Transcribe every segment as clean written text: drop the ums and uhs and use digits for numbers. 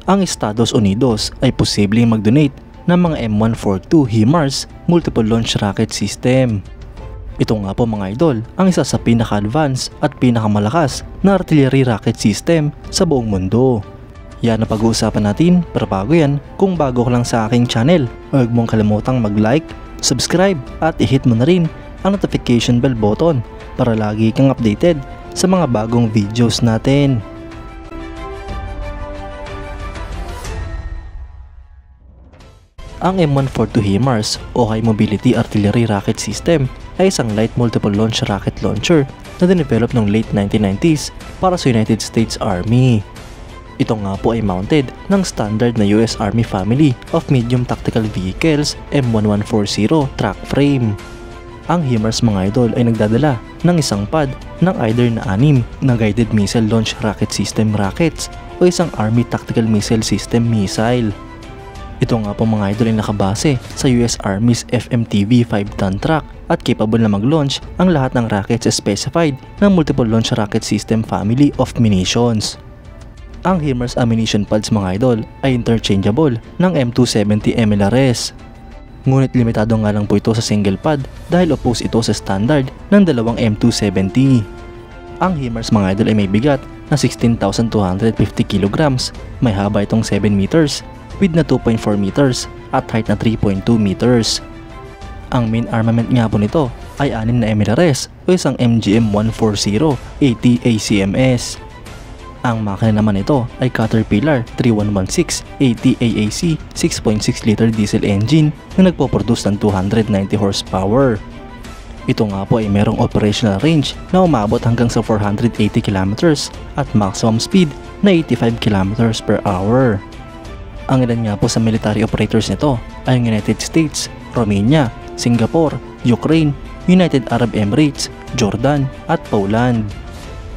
ang Estados Unidos ay posibleng mag-donate ng mga M142 HIMARS multiple launch rocket system. Ito nga po mga idol ang isa sa pinaka-advance at pinakamalakas na artillery rocket system sa buong mundo. Yan ang pag-uusapan natin, pero bago yan, kung bago ka lang sa aking channel, huwag mong kalimutang mag-like, subscribe at i-hit mo na rin ang notification bell button para lagi kang updated sa mga bagong videos natin. Ang M142 HIMARS o High Mobility Artillery Rocket System ay isang light multiple launch rocket launcher na dinevelop noong late 1990s para sa United States Army. Ito nga po ay mounted ng standard na US Army family of medium tactical vehicles M1140 track frame. Ang HIMARS mga idol ay nagdadala ng isang pad ng either na 6 na guided missile launch rocket system rockets o isang Army Tactical Missile System missile. Ito nga po mga idol ay nakabase sa US Army's FMTV 5-ton truck at capable na mag-launch ang lahat ng rockets specified ng multiple launch rocket system family of munitions. Ang HIMARS ammunition pads mga idol ay interchangeable ng M270 MLRS. Ngunit limitado nga lang po ito sa single pad dahil oppose ito sa standard ng dalawang M270. Ang HIMARS mga idol ay may bigat na 16,250 kg, may haba itong 7 meters, width na 2.4 meters at height na 3.2 meters. Ang main armament nga po nito ay 6 na MLRS o isang MGM-140 AT ACMS. Ang makina naman ito ay Caterpillar 3116 AT AAC 6.6 liter diesel engine na nagpo-produce ng 290 horsepower. Ito nga po ay merong operational range na umabot hanggang sa 480 km at maximum speed na 85 km per hour. Ang ilan nga po sa military operators nito ay ang United States, Romania, Singapore, Ukraine, United Arab Emirates, Jordan at Poland.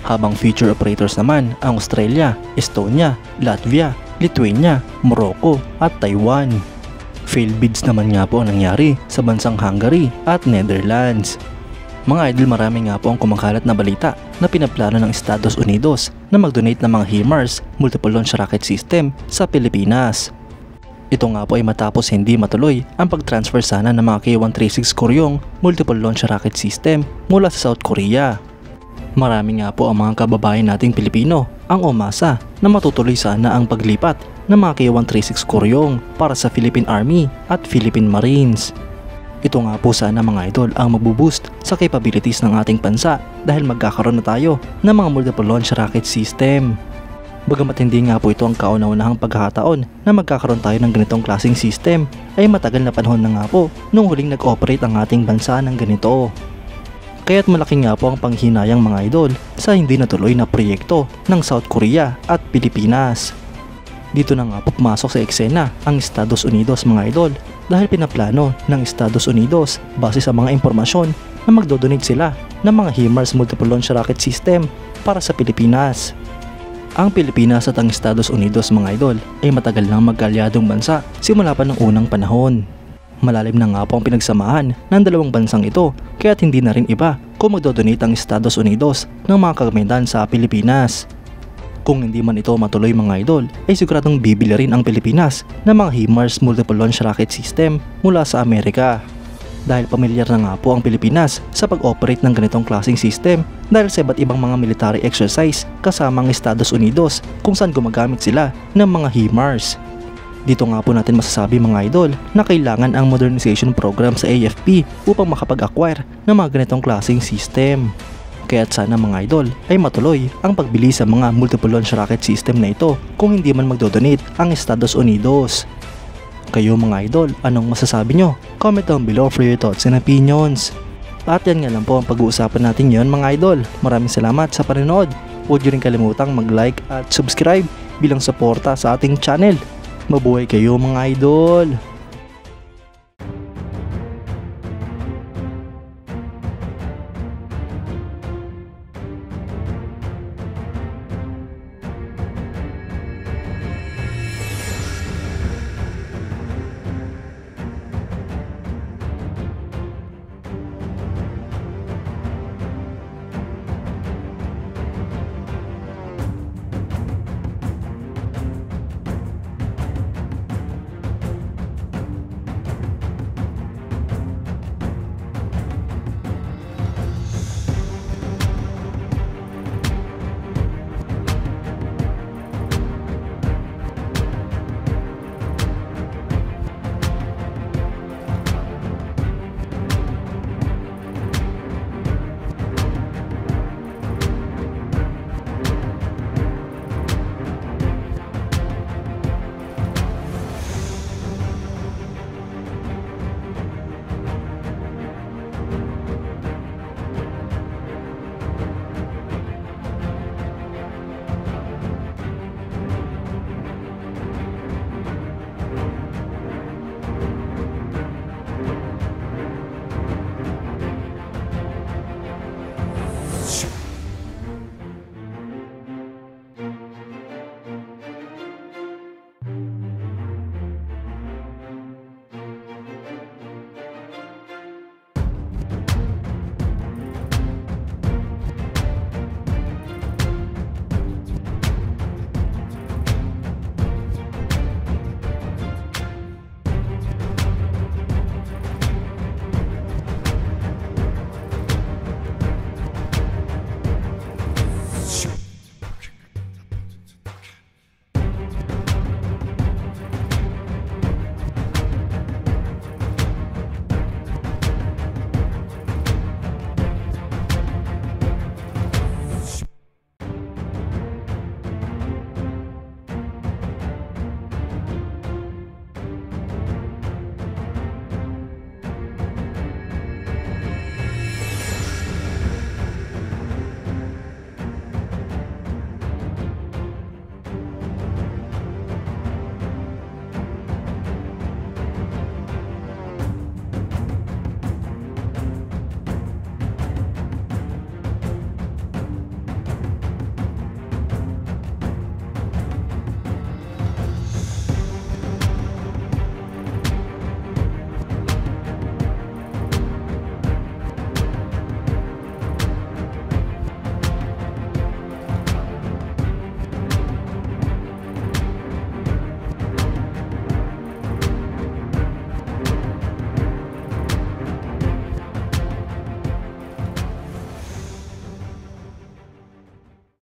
Habang future operators naman ang Australia, Estonia, Latvia, Lithuania, Morocco at Taiwan. Failed bids naman nga po ang nangyari sa bansang Hungary at Netherlands. Mga idol, marami nga po ang kumakalat na balita na pinaplano ng Estados Unidos na mag-donate ng mga HIMARS multiple launch rocket system sa Pilipinas. Ito nga po ay matapos hindi matuloy ang pag-transfer sana ng mga K136 Koryong multiple launch rocket system mula sa South Korea. Marami nga po ang mga kababayan nating Pilipino ang umasa na matutuloy sana ang paglipat ng mga K136 Koryong para sa Philippine Army at Philippine Marines. Ito nga po sana mga idol ang magbuboost sa capabilities ng ating bansa dahil magkakaroon na tayo ng mga multiple launch rocket system. Bagamat hindi nga po ito ang kauna-unahang pagkakataon na magkakaroon tayo ng ganitong klaseng system, ay matagal na panahon na nga po nung huling nag-operate ang ating bansa ng ganito. Kaya't malaki nga po ang panghinayang mga idol sa hindi natuloy na proyekto ng South Korea at Pilipinas. Dito na nga po pumasok sa eksena ang Estados Unidos mga idol dahil pinaplano ng Estados Unidos base sa mga impormasyon na magdodonate sila ng mga HIMARS multiple launch rocket system para sa Pilipinas. Ang Pilipinas at ang Estados Unidos mga idol ay matagal nang magkaalyadong bansa simula pa ng unang panahon. Malalim na nga po ang pinagsamahan ng dalawang bansang ito kaya't hindi na rin iba kung magdodonate ang Estados Unidos ng mga kagamitan sa Pilipinas. Kung hindi man ito matuloy mga idol ay siguradong bibili rin ang Pilipinas ng mga HIMARS multiple launch rocket system mula sa Amerika. Dahil pamilyar na nga po ang Pilipinas sa pag-operate ng ganitong klaseng system dahil sa iba't ibang mga military exercise kasama ang Estados Unidos kung saan gumagamit sila ng mga HIMARS. Dito nga po natin masasabi mga idol na kailangan ang modernization program sa AFP upang makapag-acquire ng mga ganitong klaseng system. Kaya't sana mga idol ay matuloy ang pagbili sa mga multiple launch rocket system na ito kung hindi man magdodonate ang Estados Unidos. Kayo mga idol, anong masasabi nyo? Comment down below for your thoughts and opinions. At yan nga lang po ang pag-uusapan natin yon mga idol. Maraming salamat sa panonood. Huwag nyo rin kalimutang mag-like at subscribe bilang suporta sa ating channel. Mabuhay kayo mga idol!